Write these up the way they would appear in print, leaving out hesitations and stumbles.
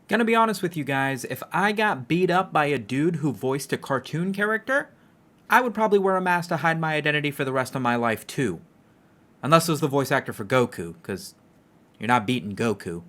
Gonna be honest with you guys, if I got beat up by a dude who voiced a cartoon character, I would probably wear a mask to hide my identity for the rest of my life too. Unless it was the voice actor for Goku, because you're not beating Goku.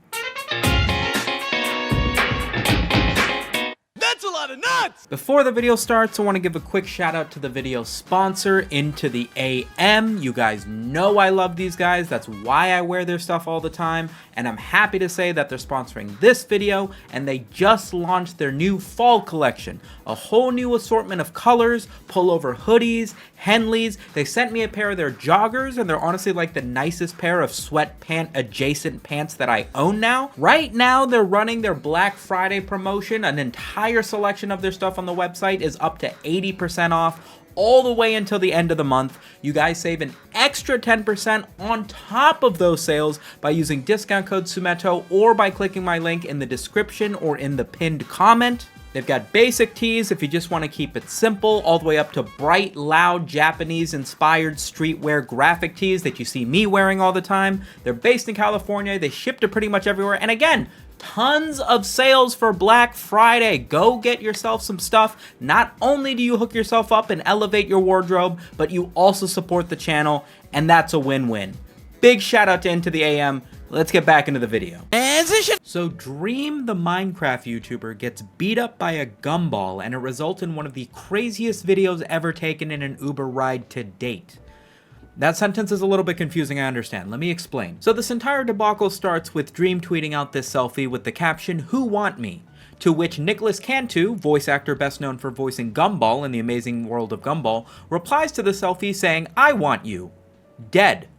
That's a lot of nuts! Before the video starts, I want to give a quick shout out to the video sponsor, Into the AM. You guys know I love these guys, that's why I wear their stuff all the time, and I'm happy to say that they're sponsoring this video, and they just launched their new fall collection. A whole new assortment of colors, pullover hoodies, Henleys. They sent me a pair of their joggers, and they're honestly like the nicest pair of sweatpant adjacent pants that I own now. Right now, they're running their Black Friday promotion. An entire selection of their stuff on the website is up to 80% off all the way until the end of the month. You guys save an extra 10% on top of those sales by using discount code Sumito or by clicking my link in the description or in the pinned comment. They've got basic tees if you just want to keep it simple, all the way up to bright, loud, Japanese-inspired streetwear graphic tees that you see me wearing all the time. They're based in California, they ship to pretty much everywhere, and again, tons of sales for Black Friday. Go get yourself some stuff. Not only do you hook yourself up and elevate your wardrobe, but you also support the channel, and that's a win-win. Big shout out to Into the AM. Let's get back into the video. So Dream, the Minecraft YouTuber, gets beat up by a gumball, and it results in one of the craziest videos ever taken in an Uber ride to date. That sentence is a little bit confusing, I understand. Let me explain. So this entire debacle starts with Dream tweeting out this selfie with the caption, "Who want me?" To which Nicholas Kanto, voice actor best known for voicing Gumball in The Amazing World of Gumball, replies to the selfie saying, "I want you. Dead."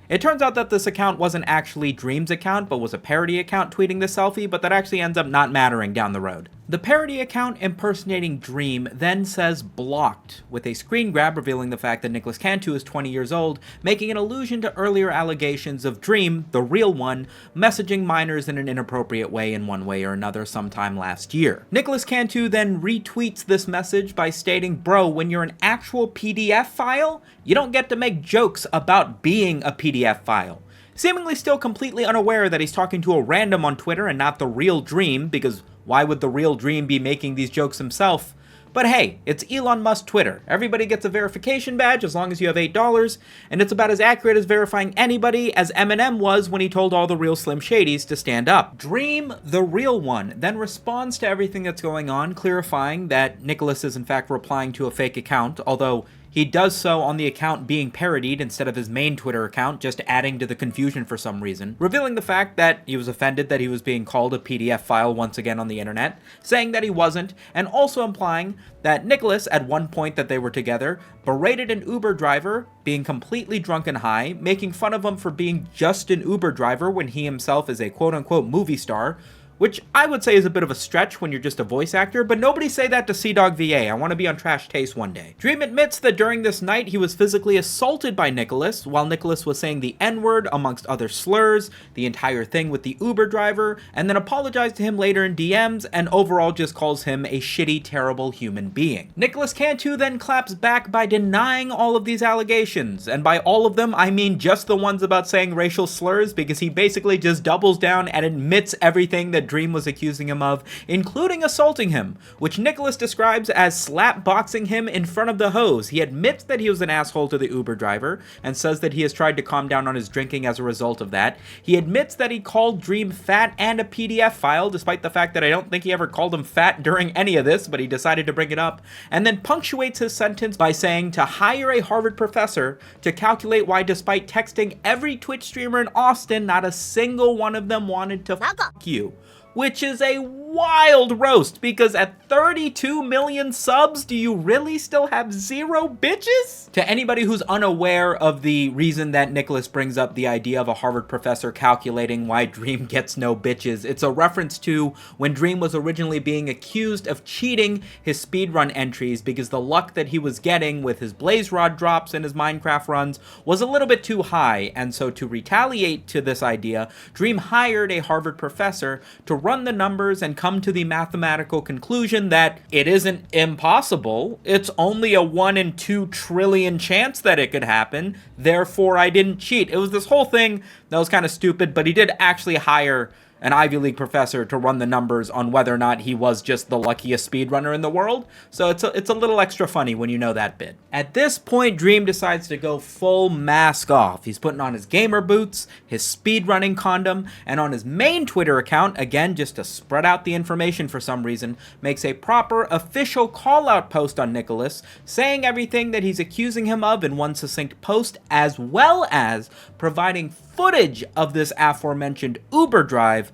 It turns out that this account wasn't actually Dream's account, but was a parody account tweeting the selfie, but that actually ends up not mattering down the road. The parody account impersonating Dream then says blocked, with a screen grab revealing the fact that Nicholas Kanto is 20 years old, making an allusion to earlier allegations of Dream, the real one, messaging minors in an inappropriate way in one way or another sometime last year. Nicholas Kanto then retweets this message by stating, "Bro, when you're an actual PDF file, you don't get to make jokes about being a PDF file." Seemingly still completely unaware that he's talking to a random on Twitter and not the real Dream, because why would the real Dream be making these jokes himself? But hey, it's Elon Musk Twitter. Everybody gets a verification badge as long as you have $8, and it's about as accurate as verifying anybody as Eminem was when he told all the real Slim Shadys to stand up. Dream, the real one, then responds to everything that's going on, clarifying that Nicholas is in fact replying to a fake account, although he does so on the account being parodied instead of his main Twitter account, just adding to the confusion for some reason, revealing the fact that he was offended that he was being called a PDF file once again on the internet, saying that he wasn't, and also implying that Nicholas, at one point that they were together, berated an Uber driver, being completely drunk and high, making fun of him for being just an Uber driver when he himself is a quote-unquote movie star, which I would say is a bit of a stretch when you're just a voice actor, but nobody say that to CDawg VA. I want to be on Trash Taste one day. Dream admits that during this night he was physically assaulted by Nicholas, while Nicholas was saying the N-word amongst other slurs, the entire thing with the Uber driver, and then apologized to him later in DMs, and overall just calls him a shitty, terrible human being. Nicholas Kanto then claps back by denying all of these allegations, and by all of them, I mean just the ones about saying racial slurs, because he basically just doubles down and admits everything that Dream was accusing him of, including assaulting him, which Nicholas describes as slap-boxing him in front of the hose. He admits that he was an asshole to the Uber driver, and says that he has tried to calm down on his drinking as a result of that. He admits that he called Dream fat and a PDF file, despite the fact that I don't think he ever called him fat during any of this, but he decided to bring it up, and then punctuates his sentence by saying to hire a Harvard professor to calculate why, despite texting every Twitch streamer in Austin, not a single one of them wanted to fuck you. Which is a wild roast, because at 32 million subs, do you really still have 0 bitches? To anybody who's unaware of the reason that Nicholas brings up the idea of a Harvard professor calculating why Dream gets no bitches, it's a reference to when Dream was originally being accused of cheating his speedrun entries because the luck that he was getting with his Blaze Rod drops and his Minecraft runs was a little bit too high, and so to retaliate to this idea, Dream hired a Harvard professor to run the numbers and come to the mathematical conclusion that it isn't impossible, it's only a 1 in 2 trillion chance that it could happen, therefore I didn't cheat. It was this whole thing that was kind of stupid, but he did actually hire an Ivy League professor to run the numbers on whether or not he was just the luckiest speedrunner in the world. So it's a little extra funny when you know that bit. At this point, Dream decides to go full mask off. He's putting on his gamer boots, his speedrunning condom, and on his main Twitter account, again, just to spread out the information for some reason, makes a proper official call-out post on Nicholas, saying everything that he's accusing him of in one succinct post, as well as providing footage of this aforementioned Uber drive,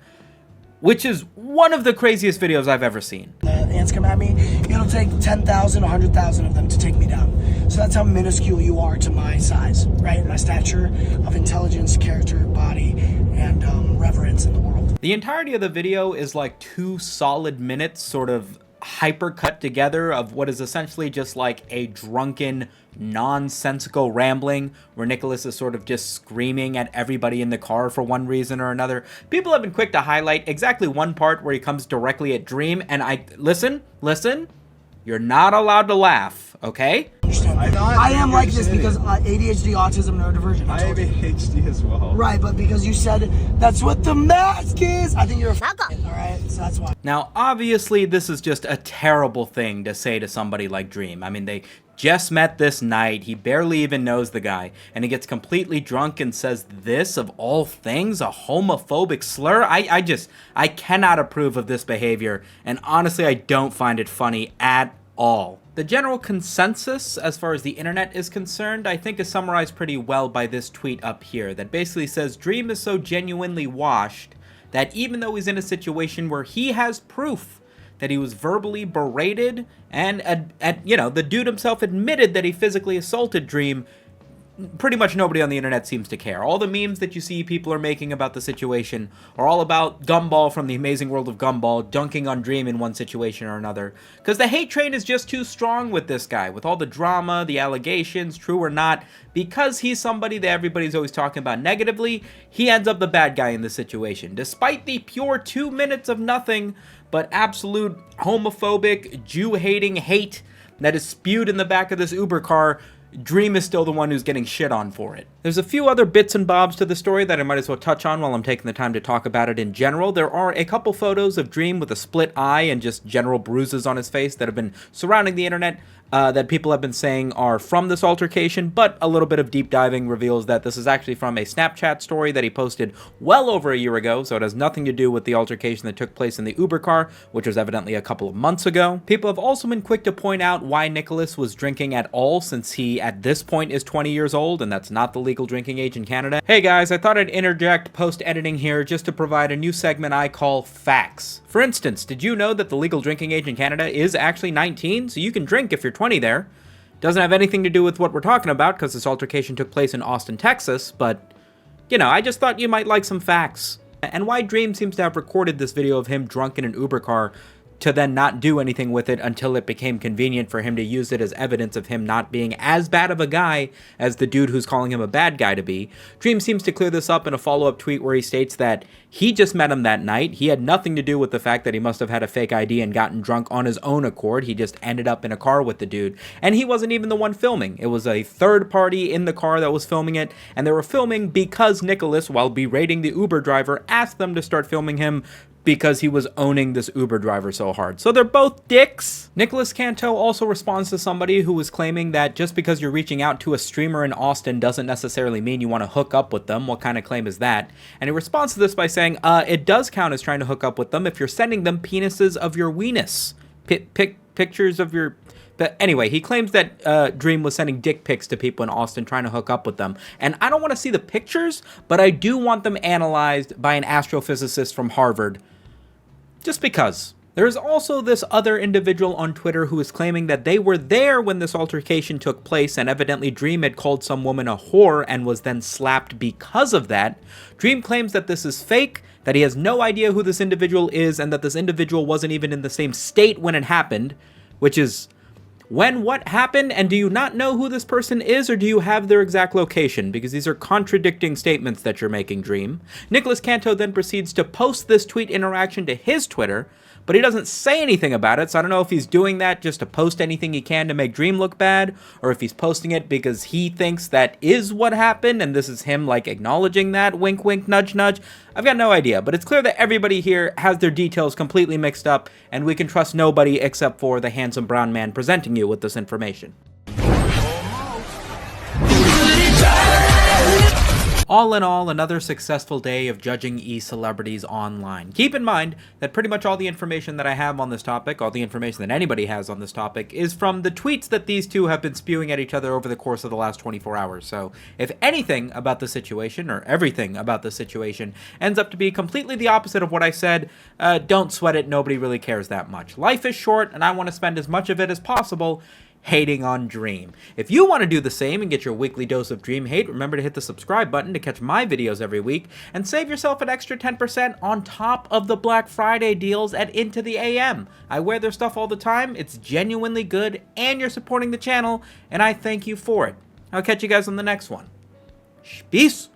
which is one of the craziest videos I've ever seen. Ants come at me, it'll take 10,000, 100,000 of them to take me down. So that's how minuscule you are to my size, right? My stature of intelligence, character, body, and reverence in the world. The entirety of the video is like 2 solid minutes sort of hyper cut together of what is essentially just like a drunken, nonsensical rambling where Nicholas is sort of just screaming at everybody in the car for one reason or another. People have been quick to highlight exactly one part where he comes directly at Dream, and listen, you're not allowed to laugh, okay? I am like this because ADHD, autism, neurodivergent. I have ADHD as well. Right, but because you said that's what the mask is, I think you're a alright? So that's why. Now, obviously, this is just a terrible thing to say to somebody like Dream. I mean, they just met this night, he barely even knows the guy, and he gets completely drunk and says this, of all things, a homophobic slur? I cannot approve of this behavior, and honestly, I don't find it funny at all. The general consensus, as far as the internet is concerned, I think is summarized pretty well by this tweet up here, that basically says, Dream is so genuinely washed that even though he's in a situation where he has proof that he was verbally berated, and, you know, the dude himself admitted that he physically assaulted Dream, pretty much nobody on the internet seems to care. All the memes that you see people are making about the situation are all about Gumball from the Amazing World of Gumball dunking on Dream in one situation or another. Because the hate train is just too strong with this guy, with all the drama, the allegations, true or not. Because he's somebody that everybody's always talking about negatively, he ends up the bad guy in this situation. Despite the pure 2 minutes of nothing but absolute homophobic, Jew-hating hate that is spewed in the back of this Uber car, Dream is still the one who's getting shit on for it. There's a few other bits and bobs to the story that I might as well touch on while I'm taking the time to talk about it in general. There are a couple photos of Dream with a split eye and just general bruises on his face that have been surrounding the internet that people have been saying are from this altercation, but a little bit of deep diving reveals that this is actually from a Snapchat story that he posted well over a year ago, so it has nothing to do with the altercation that took place in the Uber car, which was evidently a couple of months ago. People have also been quick to point out why Nicholas was drinking at all, since he, at this point, is 20 years old, and that's not the legal drinking age in Canada. Hey guys, I thought I'd interject post-editing here just to provide a new segment I call Facts. For instance, did you know that the legal drinking age in Canada is actually 19? So you can drink if you're 20 there. Doesn't have anything to do with what we're talking about because this altercation took place in Austin, Texas, but, you know, I just thought you might like some facts. And why Dream seems to have recorded this video of him drunk in an Uber car to then not do anything with it until it became convenient for him to use it as evidence of him not being as bad of a guy as the dude who's calling him a bad guy to be. Dream seems to clear this up in a follow-up tweet where he states that he just met him that night. He had nothing to do with the fact that he must have had a fake ID and gotten drunk on his own accord. He just ended up in a car with the dude. And he wasn't even the one filming. It was a third party in the car that was filming it. And they were filming because Nicholas, while berating the Uber driver, asked them to start filming him because he was owning this Uber driver so hard. So they're both dicks. Nicholas Kanto also responds to somebody who was claiming that just because you're reaching out to a streamer in Austin doesn't necessarily mean you want to hook up with them. What kind of claim is that? And he responds to this by saying, it does count as trying to hook up with them if you're sending them penises of your weenus. Pictures of your... But anyway, he claims that Dream was sending dick pics to people in Austin trying to hook up with them. And I don't want to see the pictures, but I do want them analyzed by an astrophysicist from Harvard. Just because. There is also this other individual on Twitter who is claiming that they were there when this altercation took place, and evidently Dream had called some woman a whore and was then slapped because of that. Dream claims that this is fake, that he has no idea who this individual is, and that this individual wasn't even in the same state when it happened, which is When what happened, and do you not know who this person is, or do you have their exact location? Because these are contradicting statements that you're making, Dream. Nicholas Kanto then proceeds to post this tweet interaction to his Twitter, but he doesn't say anything about it, so I don't know if he's doing that just to post anything he can to make Dream look bad, or if he's posting it because he thinks that is what happened, and this is him, like, acknowledging that, wink, wink, nudge, nudge. I've got no idea, but it's clear that everybody here has their details completely mixed up, and we can trust nobody except for the handsome brown man presenting you with this information. All in all, another successful day of judging e-celebrities online. Keep in mind that pretty much all the information that I have on this topic, all the information that anybody has on this topic, is from the tweets that these two have been spewing at each other over the course of the last 24 hours. So if anything about the situation, or everything about the situation, ends up to be completely the opposite of what I said, don't sweat it, nobody really cares that much. Life is short, and I want to spend as much of it as possible hating on Dream. If you want to do the same and get your weekly dose of Dream hate, remember to hit the subscribe button to catch my videos every week, and save yourself an extra 10% on top of the Black Friday deals at Into the AM. I wear their stuff all the time, it's genuinely good, and you're supporting the channel, and I thank you for it. I'll catch you guys on the next one. Peace!